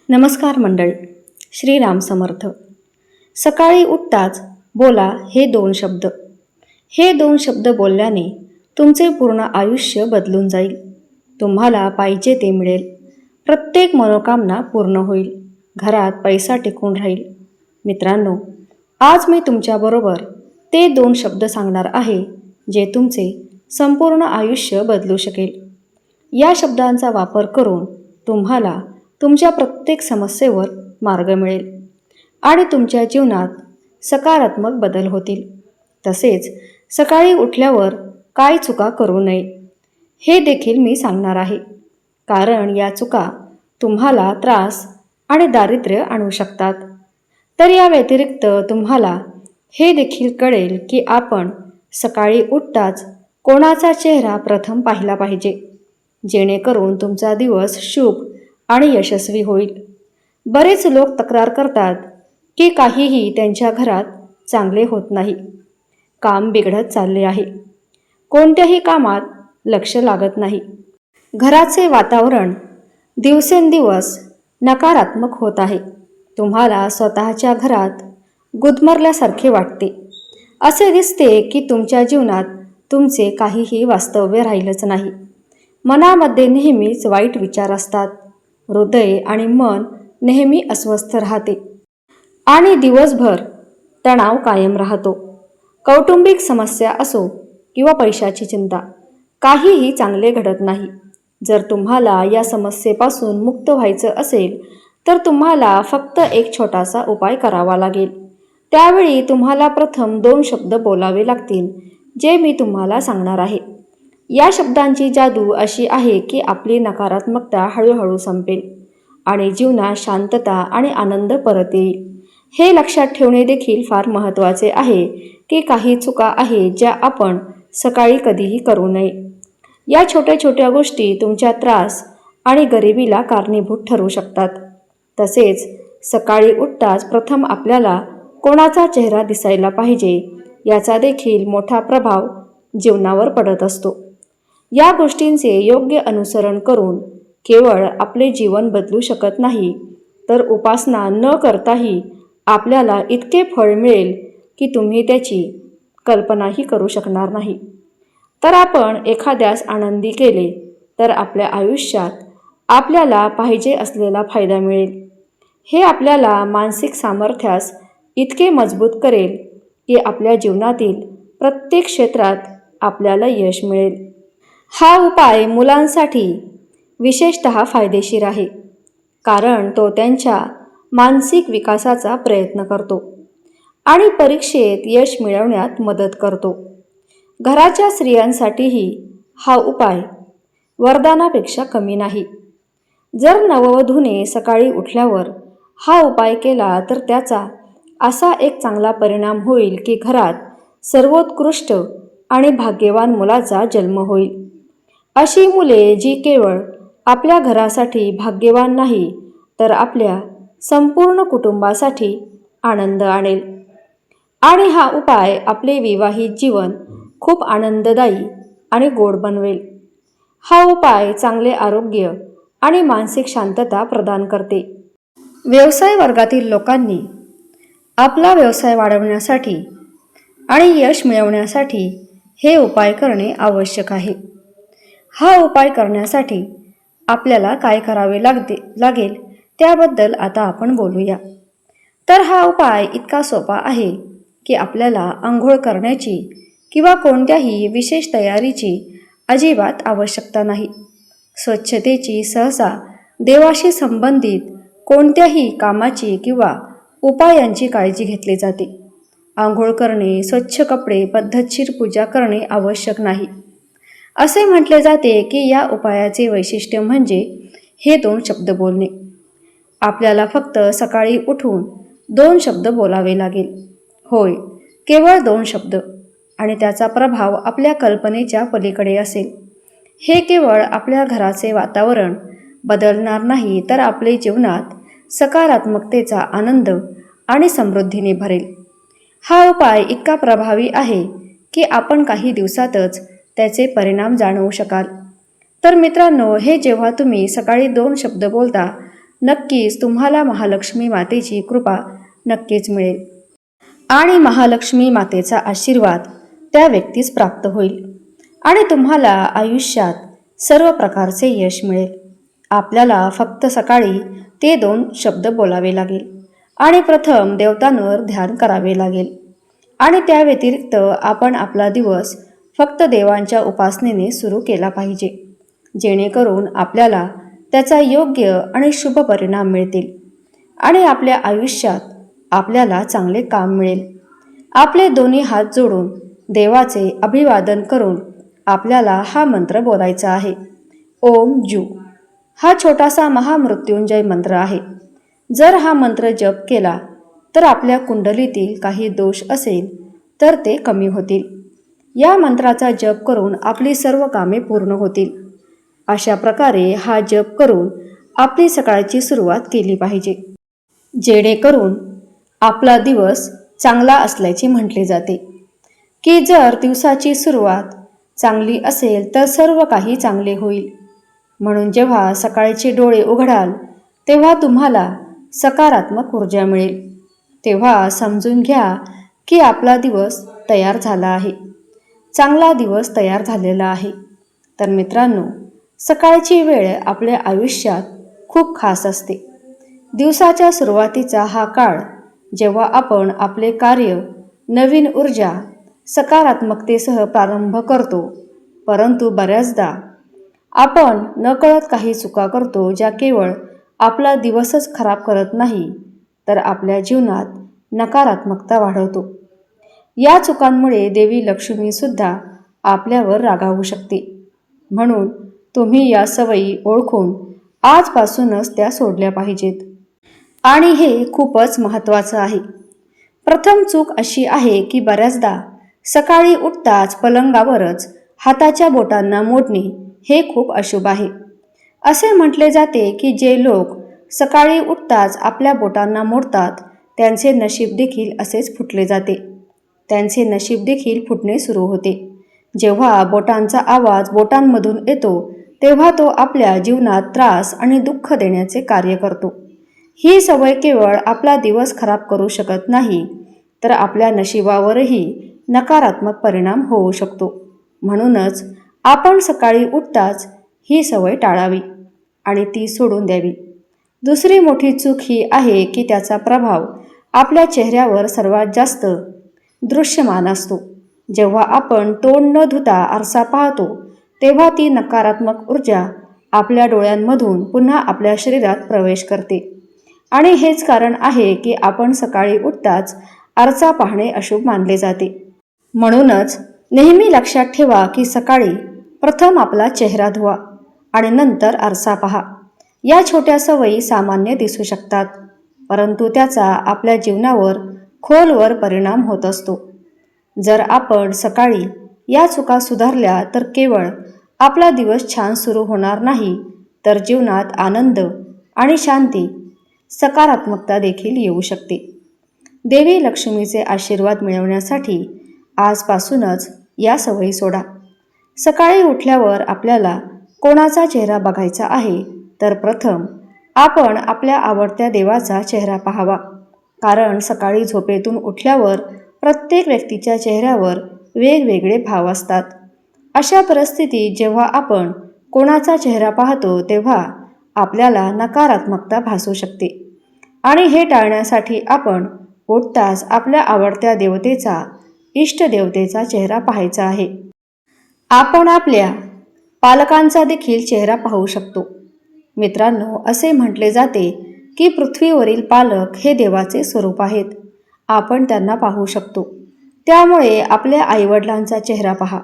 नमस्कार मंडळी. श्रीराम समर्थ. सकाळी उठताच बोला हे दोन शब्द. हे दोन शब्द बोलल्याने तुमचे पूर्ण आयुष्य बदलून जाईल. तुम्हाला पाहिजे ते मिळेल. प्रत्येक मनोकामना पूर्ण होईल. घरात पैसा टिकून राहील. मित्रांनो, आज मी तुमच्याबरोबर ते दोन शब्द सांगणार आहे जे तुमचे संपूर्ण आयुष्य बदलू शकेल. या शब्दांचा वापर करून तुम्हाला तुमच्या प्रत्येक समस्येवर मार्ग मिळेल आणि तुमच्या जीवनात सकारात्मक बदल होतील. तसेच सकाळी उठल्यावर काय चुका करू नये हे देखील मी सांगणार आहे, कारण या चुका तुम्हाला त्रास आणि दारिद्र्य आणू शकतात. तर या व्यतिरिक्त तुम्हाला हे देखील कळेल की आपण सकाळी उठताच कोणाचा चेहरा प्रथम पाहिला पाहिजे, जेणेकरून तुमचा दिवस शुभ आणि यशस्वी होईल. बरेच लोक तक्रार करतात की काहीही त्यांच्या घरात चांगले होत नाही. काम बिघडत चालले आहे. कोणत्याही कामात लक्ष लागत नाही. घराचे वातावरण दिवसेंदिवस नकारात्मक होत आहे. तुम्हाला स्वतःच्या घरात गुदमरल्यासारखे वाटते. असे दिसते की तुमच्या जीवनात तुमचे काहीही वास्तव्य राहिलंच नाही. मनामध्ये नेहमीच वाईट विचार असतात. हृदय आणि मन नेहमी अस्वस्थ राहते आणि दिवसभर तणाव कायम राहतो. कौटुंबिक समस्या असो किंवा पैशाची चिंता, काहीही चांगले घडत नाही. जर तुम्हाला या समस्येपासून मुक्त व्हायचं असेल तर तुम्हाला फक्त एक छोटासा उपाय करावा लागेल. त्यावेळी तुम्हाला प्रथम दोन शब्द बोलावे लागतील जे मी तुम्हाला सांगणार आहे. या शब्दांची जादू अशी आहे की आपली नकारात्मकता हळूहळू संपेल आणि जीवनात शांतता आणि आनंद परत येईल. हे लक्षात ठेवणे देखील फार महत्त्वाचे आहे की काही चुका आहेत ज्या आपण सकाळी कधीही करू नये. या छोट्या छोट्या गोष्टी तुमच्या त्रास आणि गरिबीला कारणीभूत ठरू शकतात. तसेच सकाळी उठताच प्रथम आपल्याला कोणाचा चेहरा दिसायला पाहिजे याचा देखील मोठा प्रभाव जीवनावर पडत असतो. या गोष्टींचे योग्य अनुसरण करून केवळ आपले जीवन बदलू शकत नाही, तर उपासना न करताही आपल्याला इतके फळ मिळेल की तुम्ही त्याची कल्पनाही करू शकणार नाही. तर आपण एखाद्यास आनंदी केले तर आपल्या आयुष्यात आपल्याला पाहिजे असलेला फायदा मिळेल. हे आपल्याला मानसिक सामर्थ्यास इतके मजबूत करेल की आपल्या जीवनातील प्रत्येक क्षेत्रात आपल्याला यश मिळेल. हा उपाय मुलांसाठी विशेषतः फायदेशीर आहे, कारण तो त्यांच्या मानसिक विकासाचा प्रयत्न करतो आणि परीक्षेत यश मिळवण्यात मदत करतो. घराच्या स्त्रियांसाठीही हा उपाय वरदानापेक्षा कमी नाही. जर नववधूने सकाळी उठल्यावर हा उपाय केला तर त्याचा असा एक चांगला परिणाम होईल की घरात सर्वोत्कृष्ट आणि भाग्यवान मुलाचा जन्म होईल. अशी मुले जी केवळ आपल्या घरासाठी भाग्यवान नाही, तर आपल्या संपूर्ण कुटुंबासाठी आनंद आणेल. आणि हा उपाय आपले विवाहित जीवन खूप आनंददायी आणि गोड बनवेल. हा उपाय चांगले आरोग्य आणि मानसिक शांतता प्रदान करते. व्यवसाय वर्गातील लोकांनी आपला व्यवसाय वाढवण्यासाठी आणि यश मिळवण्यासाठी हे उपाय करणे आवश्यक आहे. हा उपाय करण्यासाठी आपल्याला काय करावे लागेल त्याबद्दल आता आपण बोलूया. तर हा उपाय इतका सोपा आहे की आपल्याला आंघोळ करण्याची किंवा कोणत्याही विशेष तयारीची अजिबात आवश्यकता नाही. स्वच्छतेची, सहसा देवाशी संबंधित कोणत्याही कामाची किंवा उपायांची काळजी घेतली जाते. आंघोळ करणे, स्वच्छ कपडे, पद्धतशीर पूजा करणे आवश्यक नाही. असे म्हटले जाते की या उपायाचे वैशिष्ट्य म्हणजे हे दोन शब्द बोलणे. आपल्याला फक्त सकाळी उठून दोन शब्द बोलावे लागेल. होय, केवळ दोन शब्द, आणि त्याचा प्रभाव आपल्या कल्पनेच्या पलीकडे असेल. हे केवळ आपल्या घराचे वातावरण बदलणार नाही, तर आपले जीवनात सकारात्मकतेचा आनंद आणि समृद्धीने भरेल. हा उपाय इतका प्रभावी आहे की आपण काही दिवसातच त्याचे परिणाम जाणवू शकाल. तर मित्रांनो, हे जेव्हा तुम्ही सकाळी दोन शब्द बोलता नक्कीच तुम्हाला महालक्ष्मी मातेची कृपा नक्कीच मिळेल आणि महालक्ष्मी मातेचा आशीर्वाद त्या व्यक्तीस प्राप्त होईल आणि तुम्हाला आयुष्यात सर्व प्रकारचे यश मिळेल. आपल्याला फक्त सकाळी ते 2 शब्द बोलावे लागेल आणि प्रथम देवतांवर ध्यान करावे लागेल आणि त्या व्यतिरिक्त आपण आपला दिवस फक्त देवांच्या उपासनेने सुरू केला पाहिजे, जेणेकरून आपल्याला त्याचा योग्य आणि शुभ परिणाम मिळतील आणि आपल्या आयुष्यात आपल्याला चांगले काम मिळेल. आपले दोन्ही हात जोडून देवाचे अभिवादन करून आपल्याला हा मंत्र बोलायचा आहे. ओम जू. हा छोटासा महामृत्युंजय मंत्र आहे. जर हा मंत्र जप केला तर आपल्या कुंडलीतील काही दोष असेल तर ते कमी होतील. या मंत्राचा जप करून आपली सर्व कामे पूर्ण होतील. अशा प्रकारे हा जप करून आपली सकाळची सुरुवात केली पाहिजे, जेणेकरून आपला दिवस चांगला असल्याचे म्हटले जाते की जर दिवसाची सुरुवात चांगली असेल तर सर्व काही चांगले होईल. म्हणून जेव्हा सकाळचे डोळे उघडाल तेव्हा तुम्हाला सकारात्मक ऊर्जा मिळेल. तेव्हा समजून घ्या की आपला दिवस तयार झाला आहे, चांगला दिवस तयार झालेला आहे. तर मित्रांनो, सकाळची वेळ आपल्या आयुष्यात खूप खास असते. दिवसाच्या सुरुवातीचा हा काळ जेव्हा आपण आपले कार्य नवीन ऊर्जा सकारात्मकतेसह प्रारंभ करतो. परंतु बऱ्याचदा आपण नकळत काही चुका करतो ज्या केवळ आपला दिवसच खराब करत नाही तर आपल्या जीवनात नकारात्मकता वाढवतो. या चुकांमुळे देवी लक्ष्मीसुद्धा आपल्यावर रागावू शकते. म्हणून तुम्ही या सवयी ओळखून आजपासूनच त्या सोडल्या पाहिजेत आणि हे खूपच महत्त्वाचं आहे. प्रथम चूक अशी आहे की बऱ्याचदा सकाळी उठताच पलंगावरच हाताच्या बोटांना मोडणे हे खूप अशुभ आहे. असे म्हटले जाते की जे लोक सकाळी उठताच आपल्या बोटांना मोडतात त्यांचे नशीब देखील असेच फुटले जाते. त्यांचे नशीब देखील फुटणे सुरू होते. जेव्हा बोटांचा आवाज बोटांमधून येतो तेव्हा तो आपल्या जीवनात त्रास आणि दुःख देण्याचे कार्य करतो. ही सवय केवळ आपला दिवस खराब करू शकत नाही तर आपल्या नशिबावरही नकारात्मक परिणाम होऊ शकतो. म्हणूनच आपण सकाळी उठताच ही सवय टाळावी आणि ती सोडून द्यावी. दुसरी मोठी चूक ही आहे की त्याचा प्रभाव आपल्या चेहऱ्यावर सर्वात जास्त दृश्यमान असतो. जेव्हा आपण तोंड न धुता आरसा पाहतो तेव्हा ती नकारात्मक ऊर्जा आपल्या डोळ्यांमधून पुन्हा आपल्या शरीरात प्रवेश करते आणि हेच कारण आहे की आपण सकाळी उठताच आरसा पाहणे अशुभ मानले जाते. म्हणूनच नेहमी लक्षात ठेवा की सकाळी प्रथम आपला चेहरा धुवा आणि नंतर आरसा पहा. या छोट्या सवयी सामान्य दिसू शकतात, परंतु त्याचा आपल्या जीवनावर खोलवर परिणाम होत असतो. जर आपण सकाळी या चुका सुधारल्या तर केवळ आपला दिवस छान सुरू होणार नाही तर जीवनात आनंद आणि शांती, सकारात्मकता देखील येऊ शकते. देवी लक्ष्मीचे आशीर्वाद मिळवण्यासाठी आजपासूनच या सवयी सोडा. सकाळी उठल्यावर आपल्याला कोणाचा चेहरा बघायचा आहे तर प्रथम आपण आपल्या आवडत्या देवाचा चेहरा पाहावा. कारण सकाळी झोपेतून उठल्यावर प्रत्येक व्यक्तीच्या चेहऱ्यावर वेगवेगळे भाव असतात. अशा परिस्थितीत जेव्हा आपण कोणाचा चेहरा पाहतो तेव्हा आपल्याला नकारात्मकता भासू शकते आणि हे टाळण्यासाठी आपण उठताच आपल्या आवडत्या देवतेचा, इष्टदेवतेचा चेहरा पाहायचा आहे. आपण आपल्या पालकांचा देखील चेहरा पाहू शकतो. मित्रांनो, असे म्हटले जाते की पृथ्वीवरील पालक हे देवाचे स्वरूप आहेत. आपण त्यांना पाहू शकतो. त्यामुळे आपल्या आईवडिलांचा चेहरा पहा.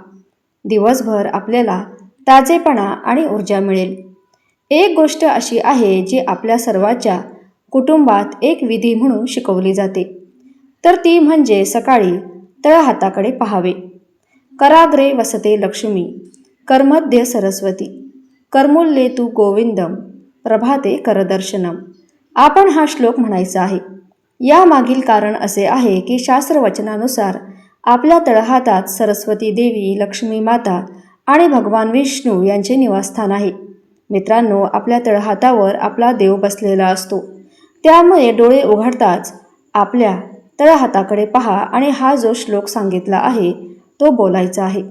दिवसभर आपल्याला ताजेपणा आणि ऊर्जा मिळेल. एक गोष्ट अशी आहे जी आपल्या सर्वांच्या कुटुंबात एक विधी म्हणून शिकवली जाते, तर ती म्हणजे सकाळी तळहाताकडे पाहावे. कराग्रे वसते लक्ष्मी, करमध्ये सरस्वती, करमुल्ये तू गोविंदम, प्रभाते करदर्शनम. आपण हा श्लोक म्हणायचा आहे. यामागील कारण असे आहे की शास्त्रवचनानुसार आपल्या तळहातात सरस्वती देवी, लक्ष्मी माता आणि भगवान विष्णू यांचे निवासस्थान आहे. मित्रांनो, आपल्या तळहातावर आपला देव बसलेला असतो. त्यामुळे डोळे उघडताच आपल्या तळहाताकडे पहा आणि हा जो श्लोक सांगितला आहे तो बोलायचा आहे.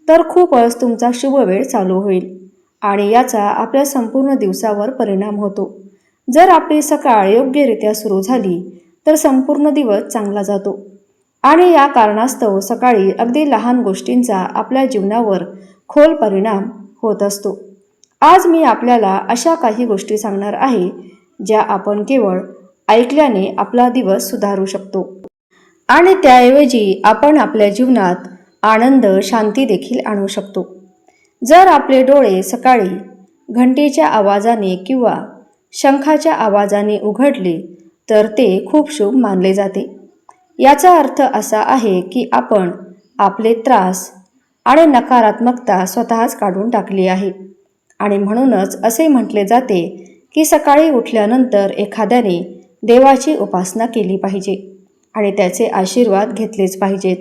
तर खूपच तुमचा शुभ वेळ चालू होईल आणि याचा आपल्या संपूर्ण दिवसावर परिणाम होतो. जर आपली सकाळ योग्यरित्या सुरू झाली तर संपूर्ण दिवस चांगला जातो आणि या कारणास्तव सकाळी अगदी लहान गोष्टींचा आपल्या जीवनावर खोल परिणाम होत असतो. आज मी आपल्याला अशा काही गोष्टी सांगणार आहे ज्या आपण केवळ ऐकल्याने आपला दिवस सुधारू शकतो आणि त्याऐवजी आपण आपल्या जीवनात आनंद, शांती देखील आणू शकतो. जर आपले डोळे सकाळी घंटेच्या आवाजाने किंवा शंखाच्या आवाजाने उघडले तर ते खूप शुभ मानले जाते. याचा अर्थ असा आहे की आपण आपले त्रास आणि नकारात्मकता स्वतःच काढून टाकली आहे आणि म्हणूनच असे म्हटले जाते की सकाळी उठल्यानंतर एखाद्याने देवाची उपासना केली पाहिजे आणि त्याचे आशीर्वाद घेतलेच पाहिजेत.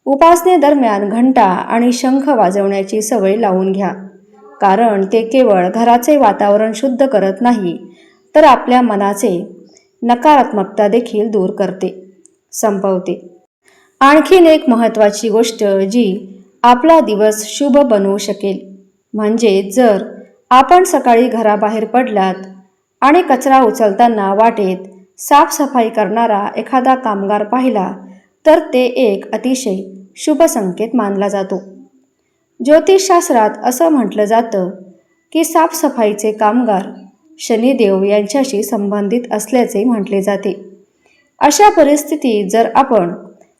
उपासनेदरम्यान घंटा आणि शंख वाजवण्याची सवय लावून घ्या, कारण ते केवळ घराचे वातावरण शुद्ध करत नाही तर आपल्या मनाचे नकारात्मकता देखील दूर करते, संपवते. आणखीन एक महत्त्वाची गोष्ट जी आपला दिवस शुभ बनवू शकेल म्हणजे जर आपण सकाळी घराबाहेर पडलात आणि कचरा उचलताना वाटेत साफसफाई करणारा एखादा कामगार पाहिला तर ते एक अतिशय शुभ संकेत मानला जातो. ज्योतिषशास्त्रात असं म्हटलं जातं की साफसफाईचे कामगार शनिदेव यांच्याशी संबंधित असल्याचे म्हटले जाते. अशा परिस्थितीत जर आपण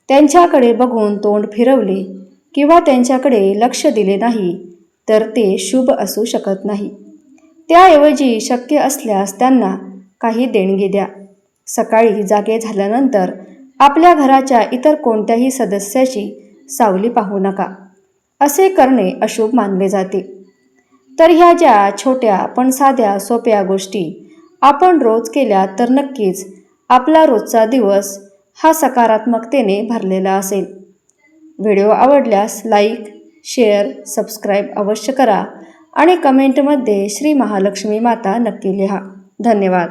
त्यांच्याकडे बघून तोंड फिरवले किंवा त्यांच्याकडे लक्ष दिले नाही तर ते शुभ असू शकत नाही. त्याऐवजी शक्य असल्यास त्यांना काही देणगी द्या. सकाळी जागे झाल्यानंतर आपल्या घराच्या इतर कोणत्याही सदस्याची सावली पाहू नका. असे करणे अशुभ मानले जाते. तर ह्या ज्या छोट्या पण साध्या सोप्या गोष्टी आपण रोज केल्या तर नक्कीच आपला रोजचा दिवस हा सकारात्मकतेने भरलेला असेल. व्हिडिओ आवडल्यास लाईक, शेअर, सबस्क्राईब अवश्य करा आणि कमेंटमध्ये श्री महालक्ष्मी माता नक्की लिहा. धन्यवाद.